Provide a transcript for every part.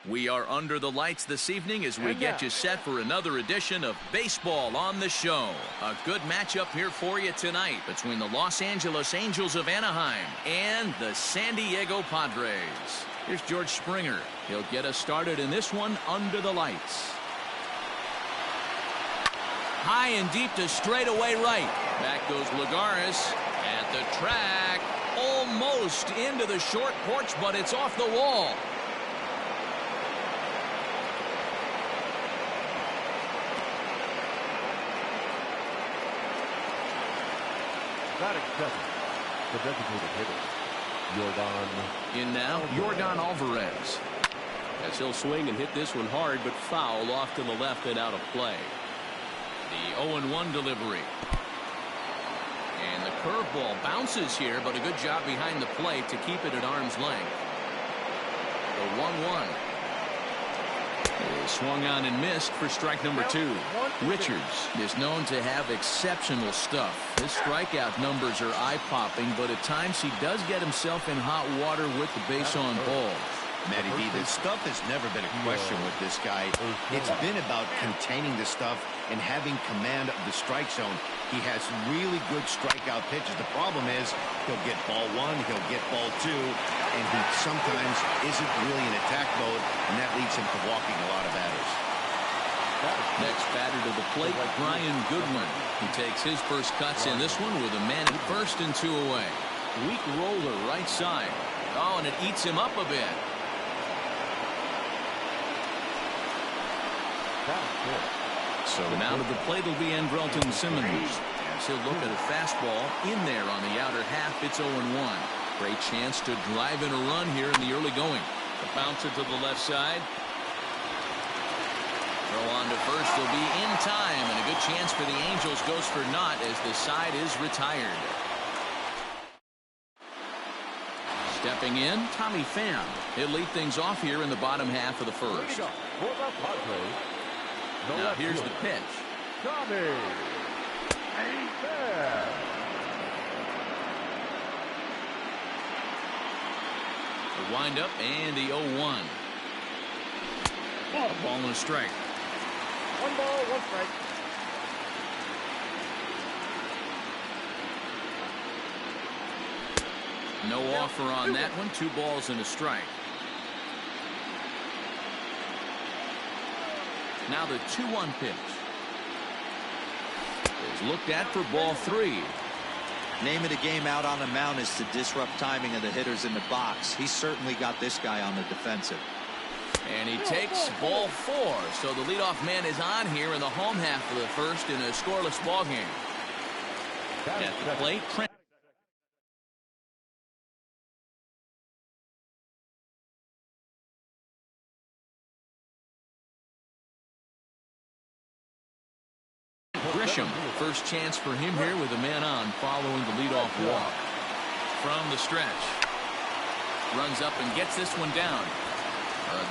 We are under the lights this evening as we get you set for another edition of Baseball on the Show. A good matchup here for you tonight between the Los Angeles Angels of Anaheim and the San Diego Padres. Here's George Springer. He'll get us started in this one under the lights. High and deep to straightaway right. Back goes Lagares at the track. Almost into the short porch, but it's off the wall. Batting second, the designated hitter, Jordan. In now, Jordan Alvarez. As he'll swing and hit this one hard, but foul off to the left and out of play. The 0-1 delivery. And the curveball bounces here, but a good job behind the plate to keep it at arm's length. The 1-1. Swung on and missed for strike number 2. Richards is known to have exceptional stuff. His strikeout numbers are eye-popping, but at times he does get himself in hot water with the base on balls. Matty D, the stuff has never been a question with this guy. It's been about containing the stuff and having command of the strike zone. He has really good strikeout pitches. The problem is he'll get ball 1, he'll get ball 2, and he sometimes isn't really in attack mode, and that leads him to walking a lot of batters. Next batter to the plate, Brian Goodwin. He takes his first cuts in this one with a man at first and 2 away. Weak roller right side. Oh, and it eats him up a bit. So now to the plate will be Andrelton Simmons. As he'll look at a fastball in there on the outer half. It's 0-1. Great chance to drive in a run here in the early going. The bouncer to the left side. Throw on to first will be in time, and a good chance for the Angels goes for naught as the side is retired. Stepping in, Tommy Pham. He'll lead things off here in the bottom half of the first. Now here's the pitch. Tommy Pham. The windup and the 0-1. A ball and a strike. 1 ball, 1 strike. No offer on that one. 2 balls and a strike. Now the 2-1 pitch is looked at for ball 3. Name of the game out on the mound is to disrupt timing of the hitters in the box. He's certainly got this guy on the defensive. And he takes ball 4. So the leadoff man is on here in the home half of the first in a scoreless ball game. At the plate, Grisham. First chance for him here with a man on following the leadoff walk. From the stretch. Runs up and gets this one down.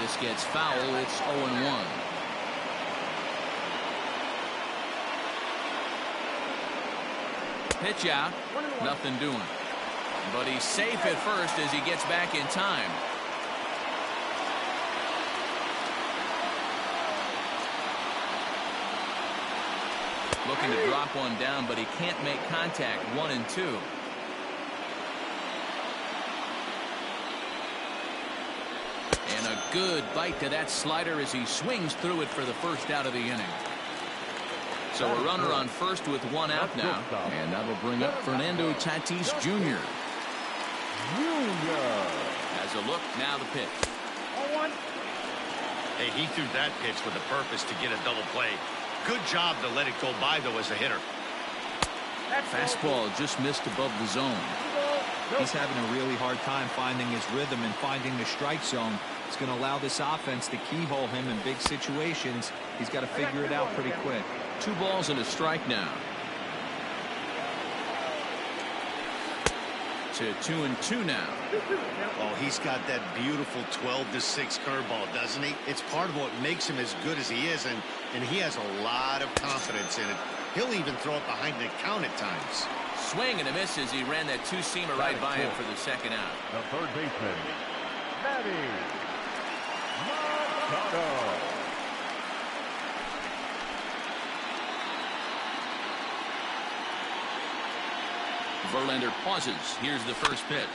This gets foul. It's 0-1. Pitch out. Nothing doing. But he's safe at first as he gets back in time. Looking to drop one down, but he can't make contact. 1 and 2. And a good bite to that slider as he swings through it for the first out of the inning. So a runner on first with 1 out now. And that'll bring up Fernando Tatis Jr. Has a look, now the pitch. 0-1. Hey, he threw that pitch with a purpose to get a double play. Good job to let it go by, though, as a hitter. Fastball just missed above the zone. He's having a really hard time finding his rhythm and finding the strike zone. It's going to allow this offense to keyhole him in big situations. He's got to figure it out pretty quick. 2 balls and a strike now. To 2 and 2 now. Oh, he's got that beautiful 12-6 curveball, doesn't he? It's part of what makes him as good as he is, and he has a lot of confidence in it. He'll even throw it behind the count at times. Swing and a miss as he ran that 2-seamer right by him for the second out. The third baseman, Matty. Verlander pauses. Here's the first pitch.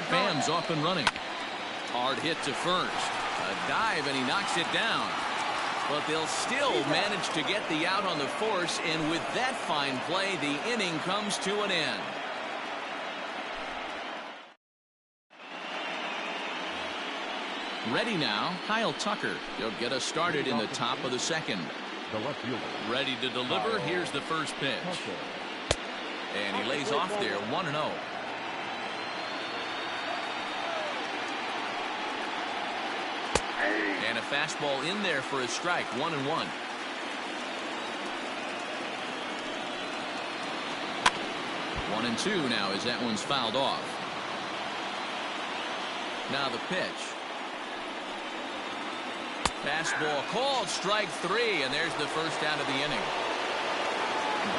Bam's off and running. Hard hit to first. A dive, and he knocks it down. But they'll still manage to get the out on the force, and with that fine play, the inning comes to an end. Ready now, Kyle Tucker. He'll get us started in the top of the second. The left fielder. Ready to deliver. Here's the first pitch. And he lays off there, 1-0. And a fastball in there for a strike, 1-1. One and two now as that one's fouled off. Now the pitch. Fastball called, strike three, and there's the first out of the inning.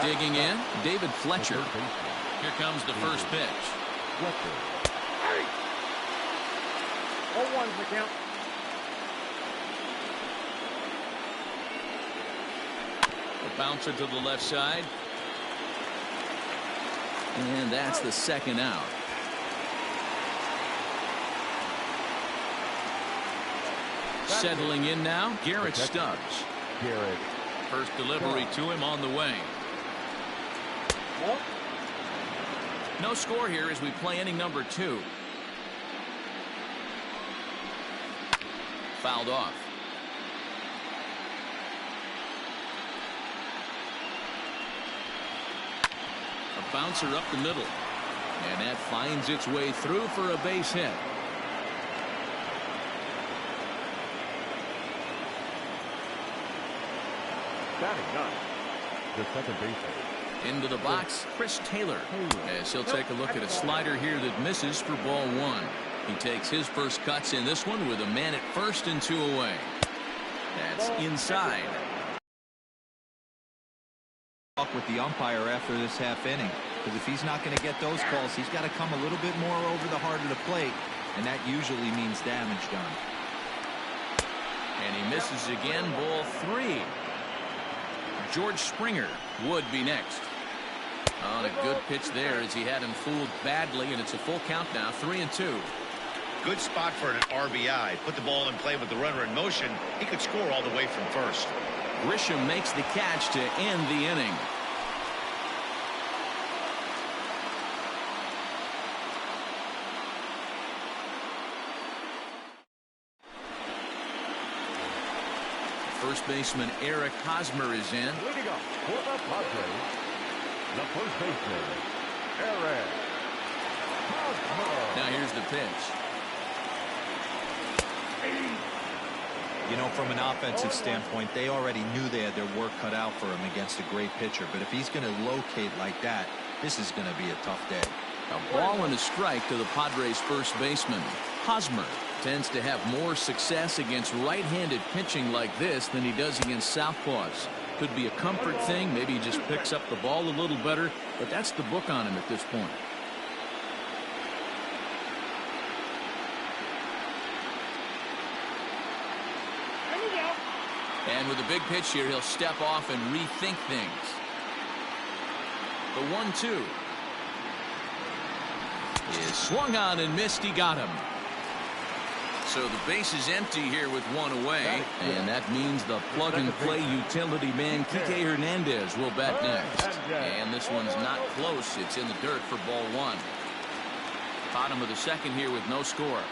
Digging in, David Fletcher. Here comes the first pitch. 0-1's the count. A bouncer to the left side. And that's the second out. Settling in now, Garrett Stubbs. Garrett. First delivery to him on the way. No score here as we play inning number 2. Fouled off. A bouncer up the middle. And that finds its way through for a base hit. Batting ninth, the second baseman. Into the box, Chris Taylor, as he'll take a look at a slider here that misses for ball one. He takes his first cuts in this one with a man at first and 2 away. That's inside. Talk with the umpire after this half inning, because if he's not going to get those calls, he's got to come a little bit more over the heart of the plate, and that usually means damage done. And he misses again, ball 3. George Springer would be next. On a good pitch there as he had him fooled badly, and it's a full count now, 3-2. Good spot for an RBI. Put the ball in play with the runner in motion. He could score all the way from first. Grisham makes the catch to end the inning. First baseman Eric Hosmer is in. Leading up for the Padres, the first baseman, Eric Hosmer. Now here's the pitch. You know, from an offensive standpoint, they already knew they had their work cut out for him against a great pitcher. But if he's going to locate like that, this is going to be a tough day. A ball and a strike to the Padres first baseman. Hosmer tends to have more success against right-handed pitching like this than he does against southpaws. Could be a comfort thing. Maybe he just picks up the ball a little better, but that's the book on him at this point. And with a big pitch here, he'll step off and rethink things. The 1-2 is swung on and missed. He got him. So the base is empty here with one away, and that means the plug-and-play utility man Kike Hernandez will bat next. And this one's not close. It's in the dirt for ball one. Bottom of the second here with no score.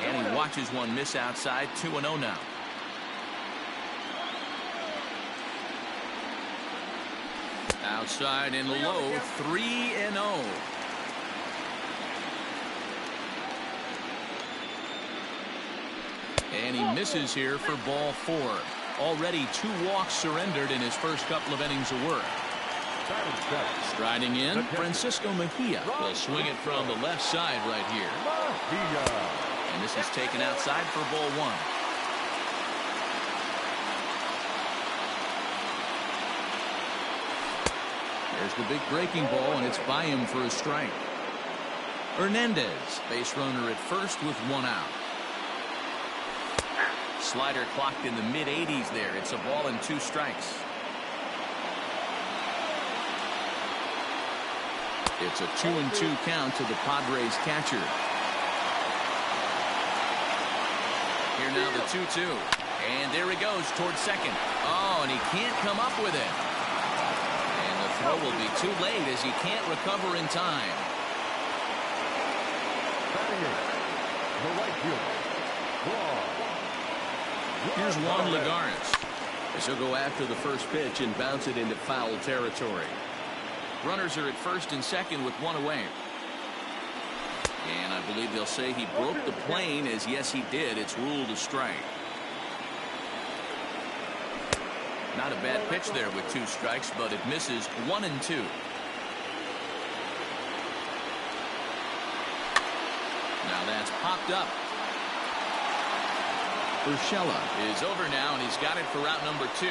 And he watches one miss outside. 2-0 now. Outside and low. 3-0. And he misses here for ball 4. Already 2 walks surrendered in his first couple of innings of work. Striding in, Francisco Mejia will swing it from the left side right here. And this is taken outside for ball 1. There's the big breaking ball, and it's by him for a strike. Hernandez, base runner at first with one out. Slider clocked in the mid-80s there. It's a ball and 2 strikes. It's a 2-2 count to the Padres catcher. Here now the 2-2. And there he goes towards second. Oh, and he can't come up with it. And the throw will be too late as he can't recover in time. The right fielder. Here's Juan Lagares. As he'll go after the first pitch and bounce it into foul territory. Runners are at first and second with one away. And I believe they'll say he broke the plane, as yes he did. It's ruled a strike. Not a bad pitch there with 2 strikes, but it misses 1-2. Now that's popped up. Urshela is over now, and he's got it for out number 2.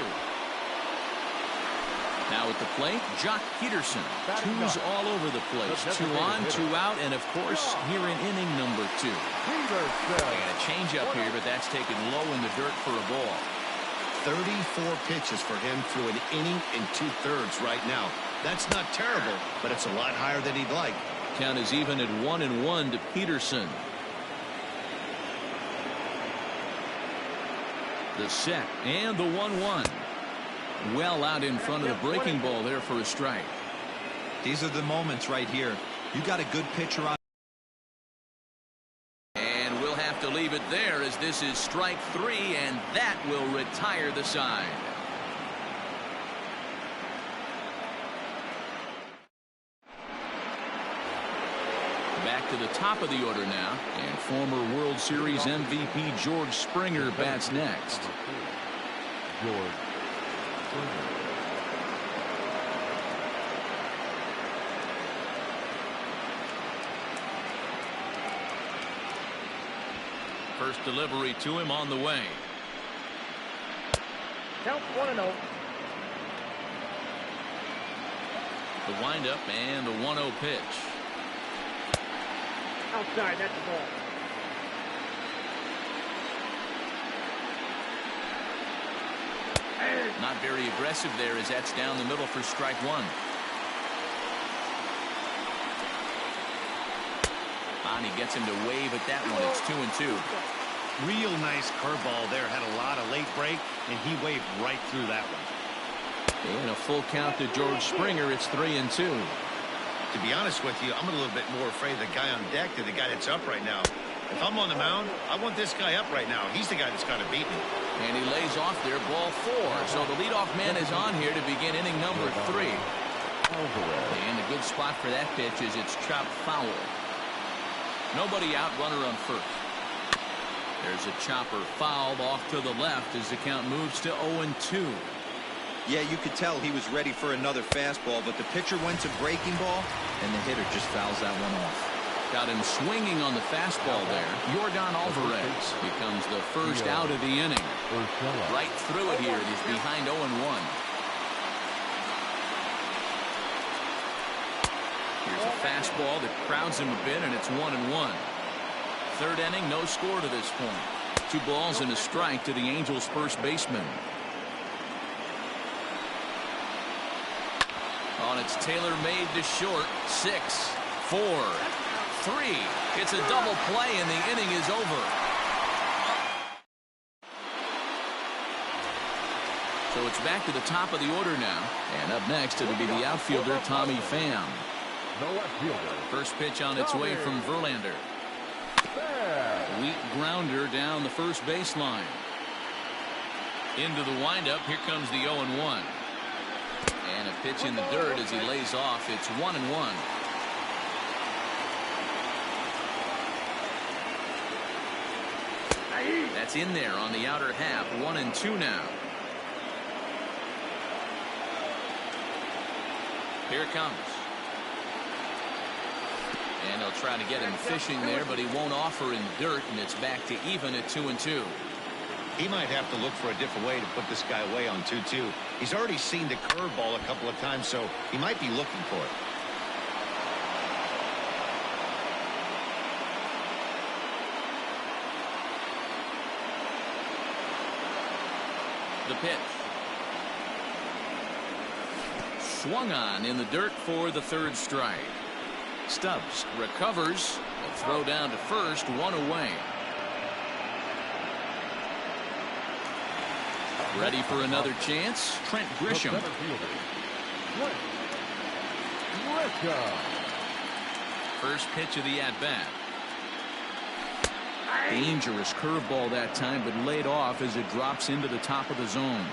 Now at the plate, Jock Peterson. 2's all over the place. 2 on, 2 out, and of course here in inning number 2. And a changeup here, but that's taken low in the dirt for a ball. 34 pitches for him through an inning and 2/3 right now. That's not terrible, but it's a lot higher than he'd like. Count is even at 1-1 to Peterson. The set and the 1-1. Well out in front of the breaking ball there for a strike. These are the moments right here. You got a good pitcher on. And we'll have to leave it there, as this is strike 3, and that will retire the side. Back to the top of the order now, and former World Series MVP George Springer bats next. George Springer. First delivery to him on the way. Count 1-0. The windup and the 1-0 pitch. Outside, that's the ball. Not very aggressive there, as that's down the middle for strike 1. And he gets him to wave at that one. It's 2-2. Real nice curveball there. Had a lot of late break, and he waved right through that one. And a full count to George Springer. It's 3-2. To be honest with you, I'm a little bit more afraid of the guy on deck than the guy that's up right now. If I'm on the mound, I want this guy up right now. He's the guy that's got to beat me. And he lays off there, ball 4. So the leadoff man is on here to begin inning number 3. And a good spot for that pitch is it's chopped foul. Nobody out, runner on first. There's a chopper fouled off to the left as the count moves to 0-2. Yeah, you could tell he was ready for another fastball, but the pitcher went to breaking ball, and the hitter just fouls that one off. Got him swinging on the fastball there. Yordan Alvarez becomes the first out of the inning. Right through it here, and he's behind 0-1. Here's a fastball that crowds him a bit, and it's 1-1. Third inning, no score to this point. 2 balls and a strike to the Angels' first baseman. On its tailor-made to short. 6, 4, 3. It's a double play, and the inning is over. So it's back to the top of the order now. And up next, it'll be the outfielder, Tommy Pham. The left fielder. First pitch on its way from Verlander. Weak grounder down the first baseline. Into the windup. Here comes the 0-1. And a pitch in the dirt as he lays off. It's 1-1. That's in there on the outer half. 1-2 now. Here it comes. And they'll try to get him fishing there, but he won't offer in dirt, and it's back to even at 2-2. He might have to look for a different way to put this guy away on 2-2. He's already seen the curveball a couple of times, so he might be looking for it. The pitch. Swung on in the dirt for the third strike. Stubbs recovers. A throw down to first, one away. Ready for another chance. Trent Grisham. First pitch of the at-bat. Dangerous curveball that time, but laid off as it drops into the top of the zone.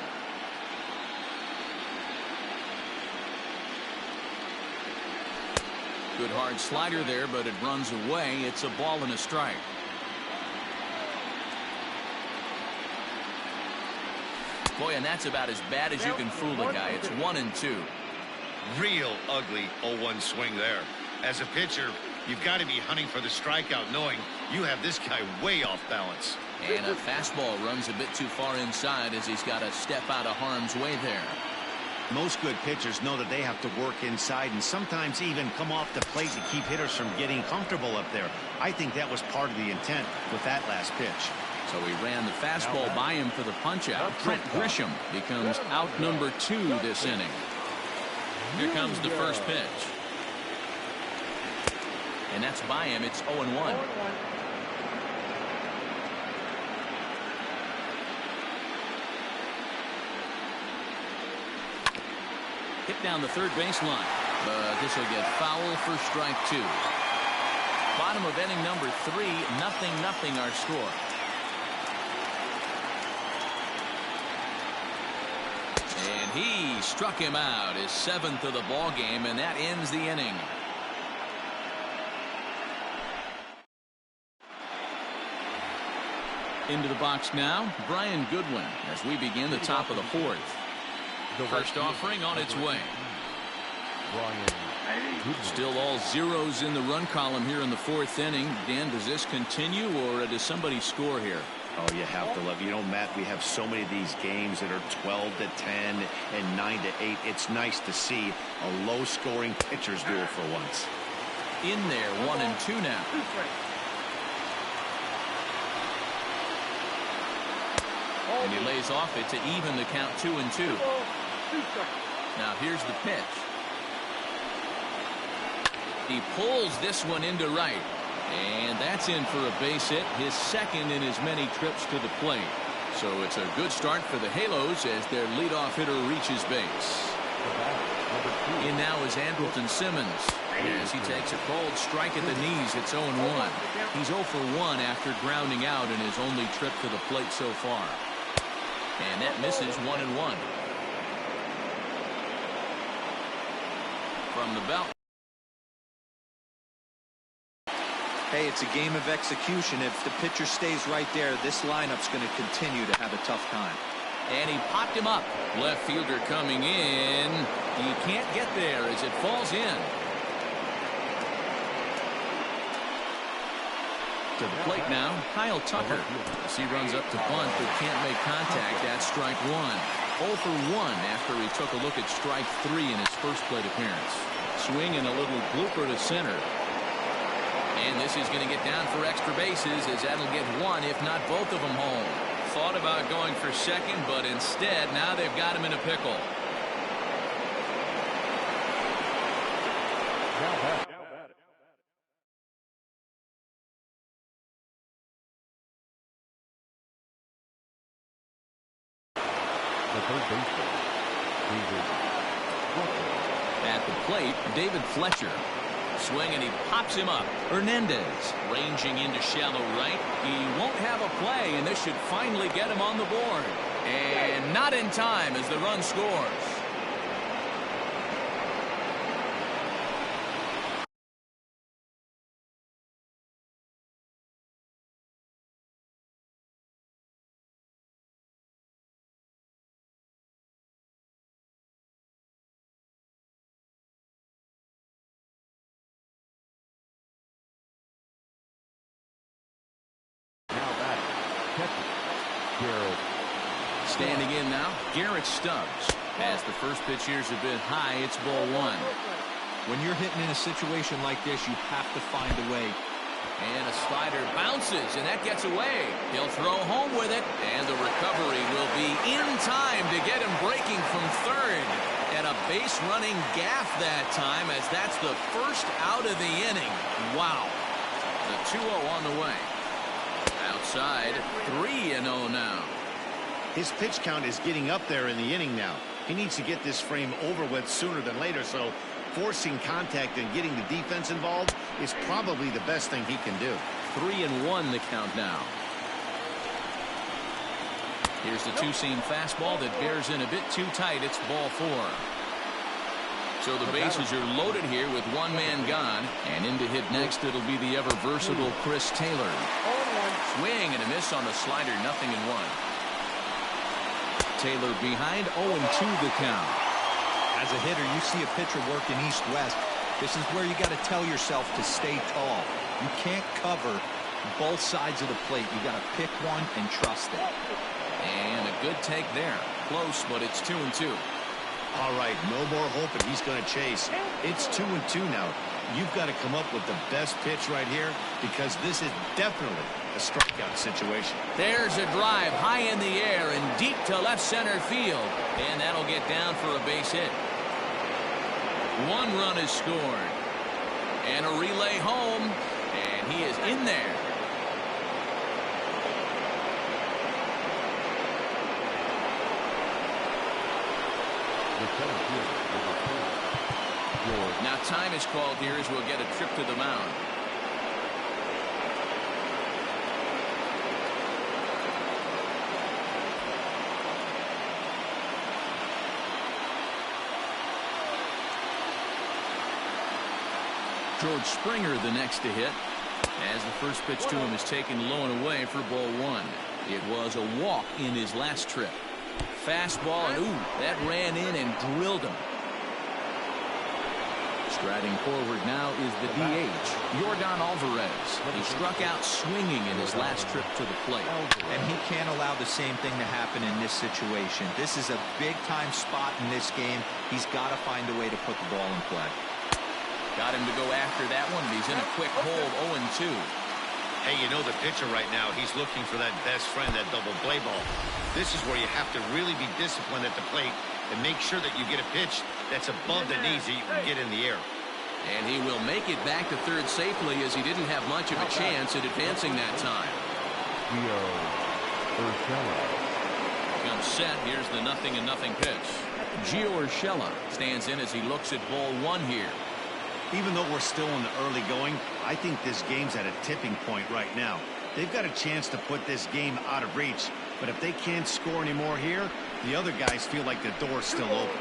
Good hard slider there, but it runs away. It's a ball and a strike. Boy, and that's about as bad as you can fool a guy. It's 1-2. Real ugly 0-1 swing there. As a pitcher, you've got to be hunting for the strikeout, knowing you have this guy way off balance. And a fastball runs a bit too far inside as he's got to step out of harm's way there. Most good pitchers know that they have to work inside and sometimes even come off the plate to keep hitters from getting comfortable up there. I think that was part of the intent with that last pitch. So he ran the fastball by him for the punch-out. Trent Grisham becomes out number 2 this inning. Here comes the first pitch. And that's by him. It's 0-1. Hit down the third baseline. But this will get foul for strike 2. Bottom of inning number 3. 0-0 our score. And he struck him out, his 7th of the ball game, and that ends the inning. Into the box now, Brian Goodwin, as we begin the top of the 4th. First offering on its way. Still all zeros in the run column here in the 4th inning. Dan, does this continue, or does somebody score here? Oh, you have to love. You know, Matt, we have so many of these games that are 12-10 and 9-8. It's nice to see a low-scoring pitcher's duel for once. In there, 1-2 now. And he lays off it to even the count 2-2. Now here's the pitch. He pulls this one into right. And that's in for a base hit, his 2nd in as many trips to the plate. So it's a good start for the Halos as their leadoff hitter reaches base. In now is Andrelton Simmons. As he takes a cold strike at the knees, it's 0-1. He's 0 for 1 after grounding out in his only trip to the plate so far. And that misses 1-1. From the belt. Hey, it's a game of execution. If the pitcher stays right there, this lineup's going to continue to have a tough time. And he popped him up. Left fielder coming in. He can't get there as it falls in. To the plate now, Kyle Tucker. As he runs up to bunt but can't make contact at strike 1. 0 for 1 after he took a look at strike 3 in his first plate appearance. Swing and a little blooper to center. And this is going to get down for extra bases as that'll get 1, if not both of them home. Thought about going for 2nd, but instead now they've got him in a pickle. At the plate, David Fletcher. Swing and he pops him up. Hernandez ranging into shallow right. He won't have a play, and this should finally get him on the board. And not in time as the run scores. Garrett. Standing in now, Garrett Stubbs. As the first pitch years have been high, it's ball one. When you're hitting in a situation like this, you have to find a way. And a slider bounces, and that gets away. He'll throw home with it, and the recovery will be in time to get him breaking from third. And a base-running gaff that time, as that's the first out of the inning. Wow. The 2-0 on the way. Outside, 3-0 now. His pitch count is getting up there in the inning now. He needs to get this frame over with sooner than later, so forcing contact and getting the defense involved is probably the best thing he can do. 3-1 the count now. Here's the two-seam fastball that bears in a bit too tight. It's ball four. So the bases are loaded here with one man gone. And in to hit next, it'll be the ever-versatile Chris Taylor. Swing and a miss on the slider, 0-1. Taylor behind, 0-2 the count. As a hitter, you see a pitcher working east-west. This is where you got to tell yourself to stay tall. You can't cover both sides of the plate. You got to pick one and trust it. And a good take there. Close, but it's 2-2. All right, no more hope, and he's going to chase. It's 2-2 now. You've got to come up with the best pitch right here, because this is definitely a strikeout situation. There's a drive high in the air and deep to left center field. And that'll get down for a base hit. One run is scored. And a relay home. And he is in there. Now time is called here as we'll get a trip to the mound. George Springer the next to hit, as the first pitch to him is taken low and away for ball one. It was a walk in his last trip. Fastball, and ooh, that ran in and drilled him. Striding forward now is the DH, Yordan Alvarez. He struck out swinging in his last trip to the plate. And he can't allow the same thing to happen in this situation. This is a big-time spot in this game. He's got to find a way to put the ball in play. Got him to go after that one, but he's in a quick hold, 0-2. Hey, you know the pitcher right now, he's looking for that best friend, that double play ball. This is where you have to really be disciplined at the plate and make sure that you get a pitch that's above the knees that you can get in the air. And he will make it back to third safely, as he didn't have much of a chance at advancing that time. Comes set. Here's the 0-0 pitch. Gio Urshela stands in as he looks at ball one here. Even though we're still in the early going, I think this game's at a tipping point right now. They've got a chance to put this game out of reach, but if they can't score anymore here, the other guys feel like the door's still open.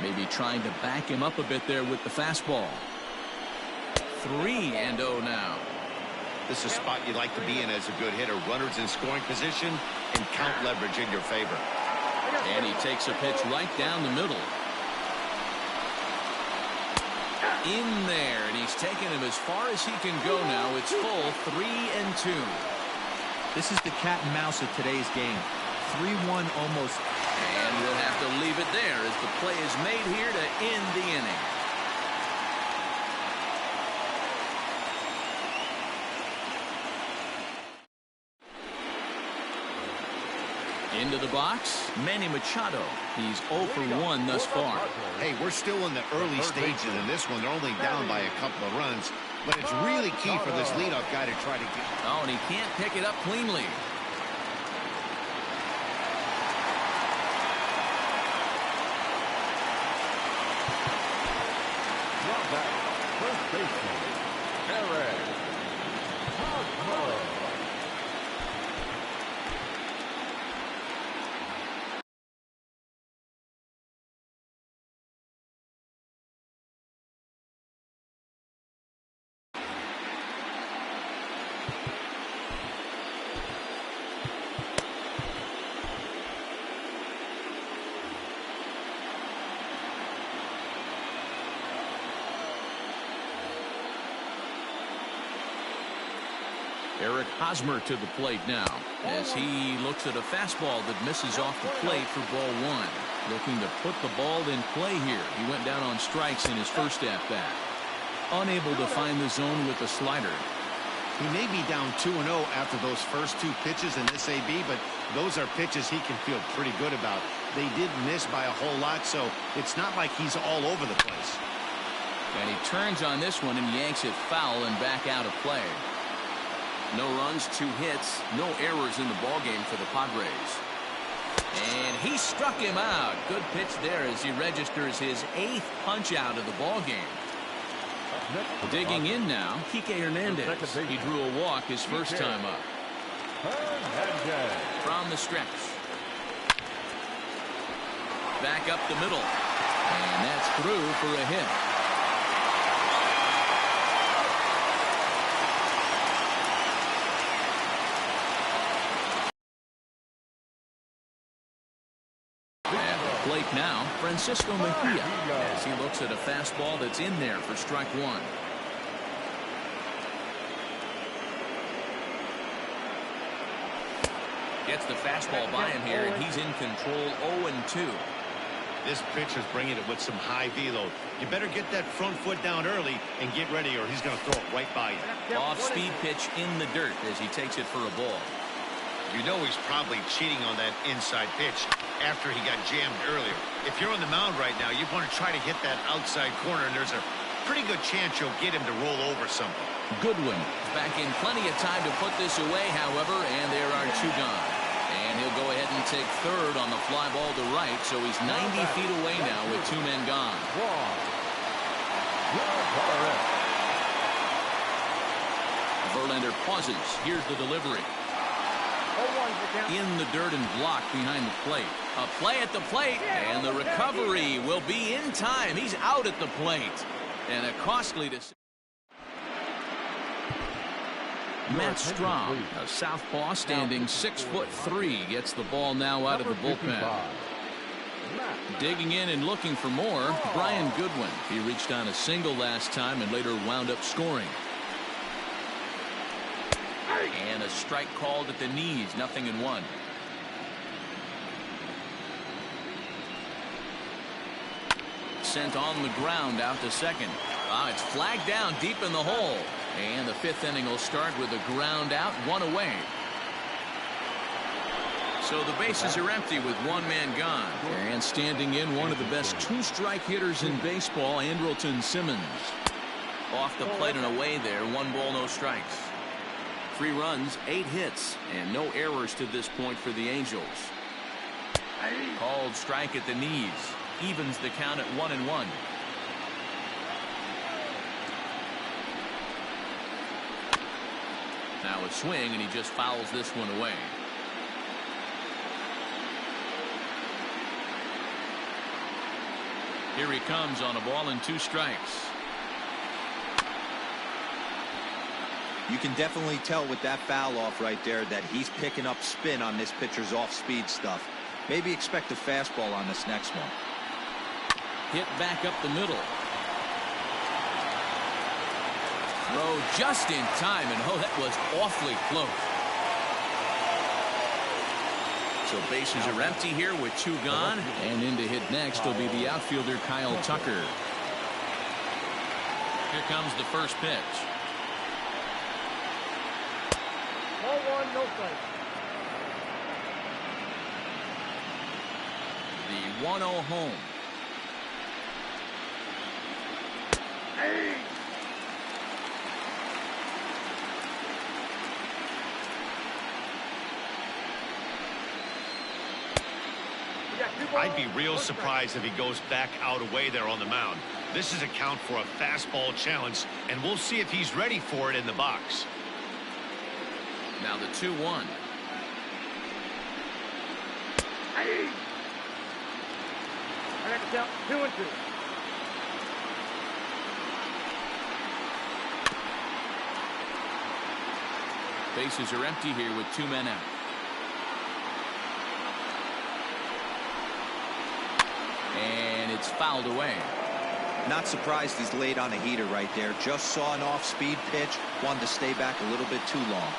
Maybe trying to back him up a bit there with the fastball. 3-0 now. This is a spot you'd like to be in as a good hitter. Runners in scoring position and count leverage in your favor. And he takes a pitch right down the middle. In there, and he's taken him as far as he can go now. It's full, 3-2. This is the cat and mouse of today's game. 3-1 almost. And we'll have to leave it there as the play is made here to end the inning. Into the box, Manny Machado. He's 0 for 1 thus far. Hey, we're still in the early stages in this one. They're only down by a couple of runs, but it's really key for this leadoff guy to try to get. Oh, and he can't pick it up cleanly. First baseman, Perez. Eric Hosmer to the plate now as he looks at a fastball that misses off the plate for ball one. Looking to put the ball in play here. He went down on strikes in his first at-bat. Unable to find the zone with the slider. He may be down 2-0 after those first two pitches in this AB, but those are pitches he can feel pretty good about. They did miss by a whole lot, so it's not like he's all over the place. And he turns on this one and yanks it foul and back out of play. No runs, 2 hits, no errors in the ballgame for the Padres. And he struck him out. Good pitch there as he registers his 8th punch out of the ballgame. Digging in now, Kike Hernandez. He drew a walk his first time up. From the stretch. Back up the middle. And that's through for a hit. Plate now, Francisco Mejia, as he looks at a fastball that's in there for strike one. Gets the fastball by him here, and he's in control 0-2. This pitcher's bringing it with some high velo. You better get that front foot down early and get ready, or he's going to throw it right by you. Off-speed pitch in the dirt as he takes it for a ball. You know he's probably cheating on that inside pitch after he got jammed earlier. If you're on the mound right now, you want to try to hit that outside corner, and there's a pretty good chance you'll get him to roll over something. Goodwin back in plenty of time to put this away, however, and there are 2 gone. And he'll go ahead and take third on the fly ball to right, so he's 90 feet away now with 2 men gone. Verlander pauses. Here's the delivery. In the dirt and blocked behind the plate. A play at the plate, and the recovery will be in time. He's out at the plate. And a costly decision. Matt Strahm, a southpaw standing 6'3", gets the ball now out of the bullpen. Digging in and looking for more, Brian Goodwin. He reached on a single last time and later wound up scoring. And a strike called at the knees, 0-1. Sent on the ground out to second. It's flagged down deep in the hole. And the 5th inning will start with a ground out, 1 away. So the bases are empty with 1 man gone. And standing in, one of the best 2-strike hitters in baseball, Andrelton Simmons. Off the plate and away there, 1 ball, no strikes. 3 runs, 8 hits, and no errors to this point for the Angels. Called strike at the knees. Evens the count at 1-1. Now a swing, and he just fouls this one away. Here he comes on a ball and 2 strikes. You can definitely tell with that foul off right there that he's picking up spin on this pitcher's off-speed stuff. Maybe expect a fastball on this next one. Hit back up the middle. Throw just in time, and that was awfully close. So bases are empty here with 2 gone, and in to hit next will be the outfielder Kyle Tucker. Here comes the first pitch. Ball 1, no strike. The 1-0 home. I'd be real surprised if he goes back out away there on the mound. This is a count for a fastball challenge, and we'll see if he's ready for it in the box. Now the 2-1. I got to count 2-2. Bases are empty here with 2 men out. And it's fouled away. Not surprised he's laid on a heater right there. Just saw an off-speed pitch. Wanted to stay back a little bit too long.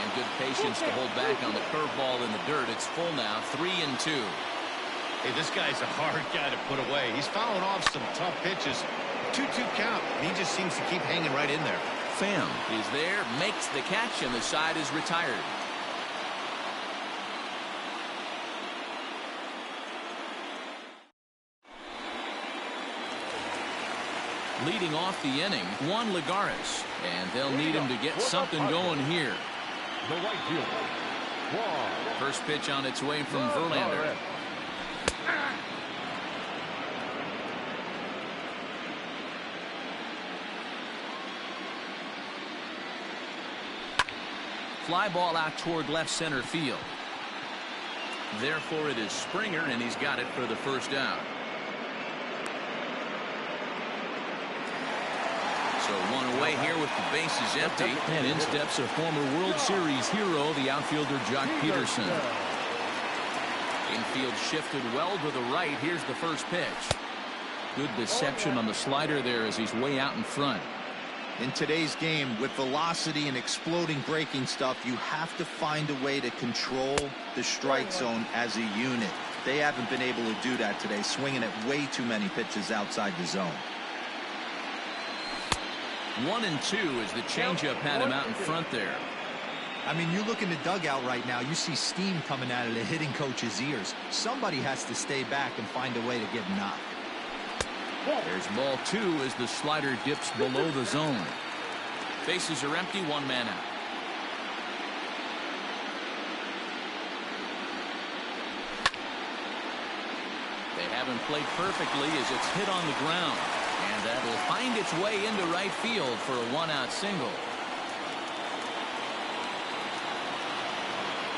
And good patience to hold back on the curveball in the dirt. It's full now, 3-2. Hey, this guy's a hard guy to put away. He's fouling off some tough pitches. 2-2 count, and he just seems to keep hanging right in there. Pham is there, makes the catch, and the side is retired. Leading off the inning, Juan, and they'll need him to get something going here. The right fielder, Juan. First pitch on its way from Verlander. Fly ball out toward left center field. Therefore, it is Springer, and he's got it for the first out. So one away here with the bases empty. And in steps a former World Series hero, the outfielder Jock Peterson. Infield shifted well to the right. Here's the first pitch. Good deception on the slider there as he's way out in front. In today's game, with velocity and exploding breaking stuff, you have to find a way to control the strike zone as a unit. They haven't been able to do that today, swinging at way too many pitches outside the zone. 1-2 as the changeup had him out in front there. I mean, you look in the dugout right now, you see steam coming out of the hitting coach's ears. Somebody has to stay back and find a way to get knocked. There's ball 2 as the slider dips below the zone. Bases are empty, one man out. They haven't played perfectly as it's hit on the ground. And that will find its way into right field for a one-out single.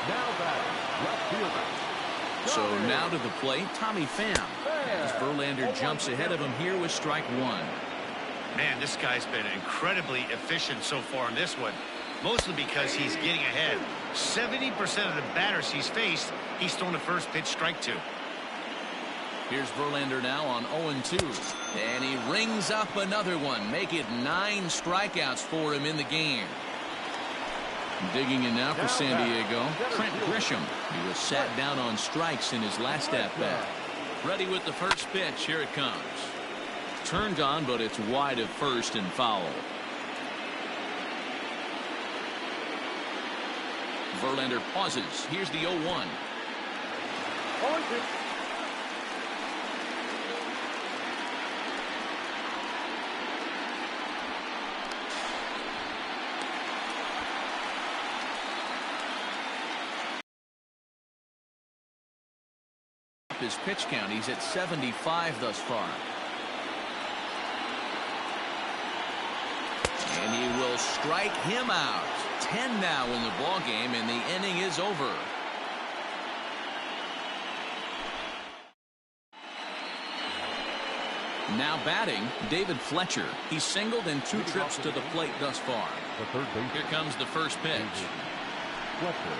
Now batting, left fielder. So now to the plate, Tommy Pham. As Verlander jumps ahead of him here with strike one. Man, this guy's been incredibly efficient so far in this one. Mostly because he's getting ahead. 70% of the batters he's faced, he's thrown the first pitch strike to. Here's Verlander now on 0-2. And he rings up another one. Make it 9 strikeouts for him in the game. Digging in now for San Diego, Trent Grisham. He was sat down on strikes in his last at-bat. Ready with the first pitch. Here it comes. Turned on, but it's wide of first and foul. Verlander pauses. Here's the 0-1. 0-2. His pitch count, he's at 75 thus far. And he will strike him out. 10 now in the ball game, and the inning is over. Now batting, David Fletcher. He's singled in 2 trips to the plate thus far. The third baseman. Here comes the first pitch. Fletcher.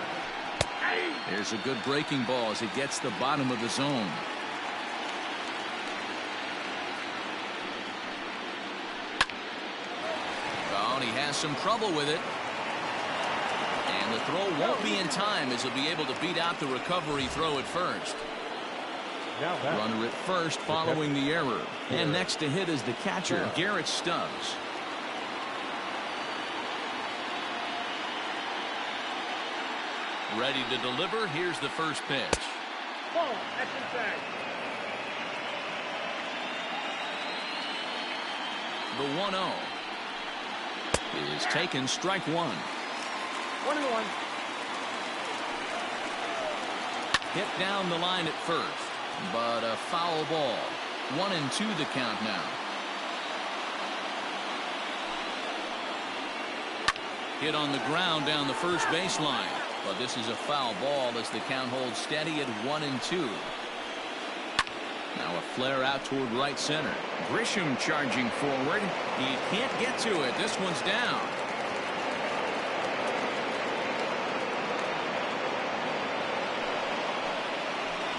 There's a good breaking ball as it gets the bottom of the zone. Oh, and he has some trouble with it. And the throw won't be in time as he'll be able to beat out the recovery throw at first. Runner at first following the error. And next to hit is the catcher, Garrett Stubbs. Ready to deliver. Here's the first pitch. Ball, that's inside. The 1-0 is taken, strike one. 1-1. Hit down the line at first, but a foul ball. 1-2 the count now. Hit on the ground down the first baseline. But this is a foul ball as the count holds steady at 1-2. Now a flare out toward right center. Grisham charging forward. He can't get to it. This one's down.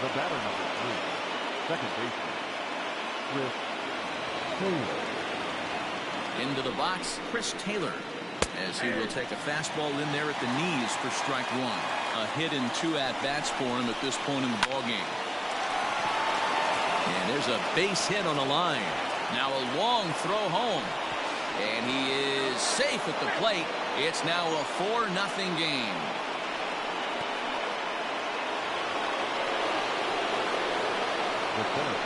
The batter number 3, second baseman, Chris Into the box, Chris Taylor, as he will take a fastball in there at the knees for strike one. A hit and 2 at-bats for him at this point in the ballgame. And there's a base hit on the line. Now a long throw home. And he is safe at the plate. It's now a 4-0 game.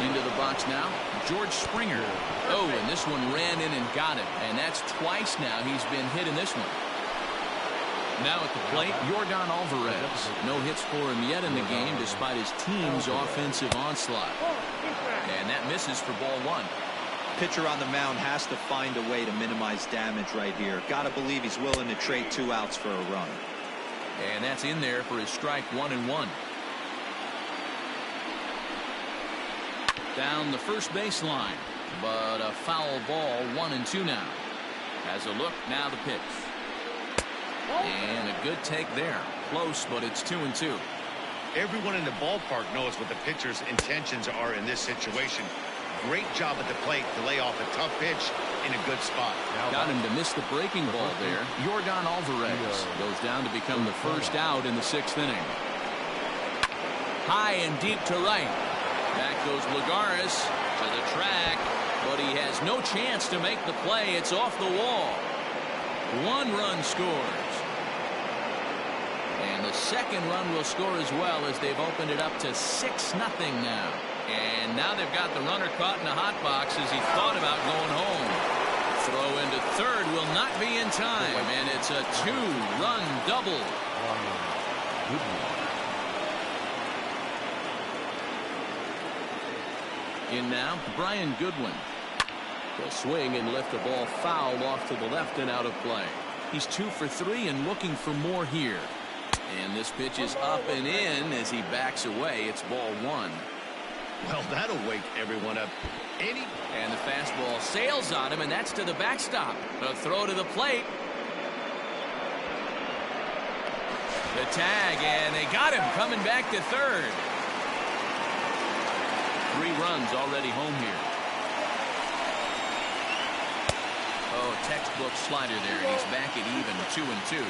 Into the box now, George Springer. Oh, and this one ran in and got him. And that's twice now he's been hit in this one. Now at the plate, Yordan Alvarez. No hits for him yet in the game despite his team's offensive onslaught. And that misses for ball one. Pitcher on the mound has to find a way to minimize damage right here. Got to believe he's willing to trade 2 outs for a run. And that's in there for his strike 1-1. Down the first baseline, but a foul ball, 1-2 now. Has a look, now the pitch. And a good take there. Close, but it's 2-2. Everyone in the ballpark knows what the pitcher's intentions are in this situation. Great job at the plate to lay off a tough pitch in a good spot. Got him to miss the breaking ball there. Yordan Alvarez goes down to become the first out in the 6th inning. High and deep to right. Back goes Lagares to the track, but he has no chance to make the play. It's off the wall. 1 run scores. And the second run will score as well as they've opened it up to 6-0 now. And now they've got the runner caught in the hot box as he thought about going home. Throw into third will not be in time, and it's a 2-run double. In now, Brian Goodwin. He'll swing and lift the ball foul off to the left and out of play. He's 2 for 3 and looking for more here. And this pitch is up and in as he backs away. It's ball 1. Well, that'll wake everyone up. And the fastball sails on him, and that's to the backstop. A throw to the plate. The tag, and they got him coming back to third. 3 runs already home here. Oh, textbook slider there, and he's back at even 2-2.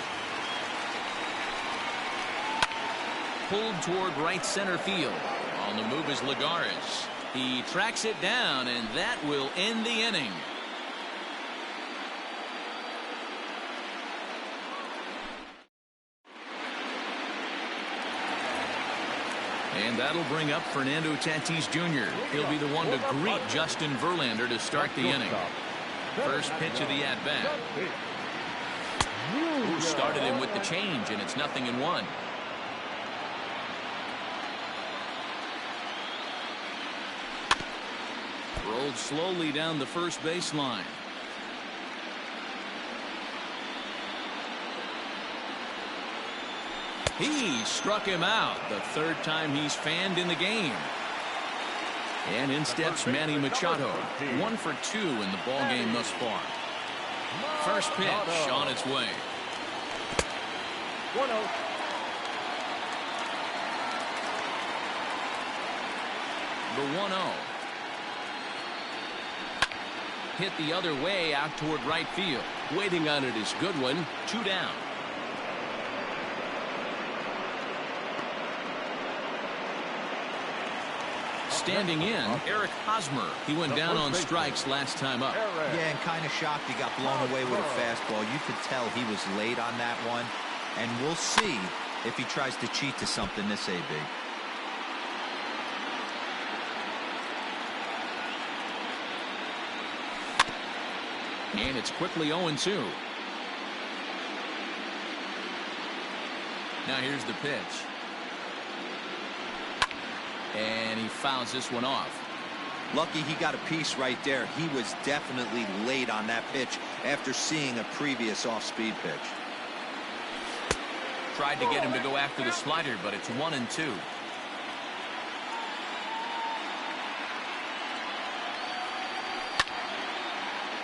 Pulled toward right center field. On the move is Lagares. He tracks it down, and that will end the inning. And that'll bring up Fernando Tatis Jr. He'll be the one to greet Justin Verlander to start the inning. First pitch of the at-bat. Started him with the change, and it's 0-1. Rolled slowly down the first baseline. He struck him out, the 3rd time he's fanned in the game. And in steps Manny Machado, 1 for 2 in the ballgame thus far. First pitch on its way. 1-0. The 1-0. Hit the other way out toward right field. Waiting on it is Goodwin. 2 down. Standing in, Eric Hosmer. He went down on strikes last time up. Yeah, and kind of shocked he got blown away with a fastball. You could tell he was late on that one. And we'll see if he tries to cheat to something this AB. And it's quickly 0-2. Now here's the pitch. And he fouls this one off. Lucky he got a piece right there. He was definitely late on that pitch after seeing a previous off-speed pitch. Tried to get him to go after the slider, but it's 1-2.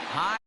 High.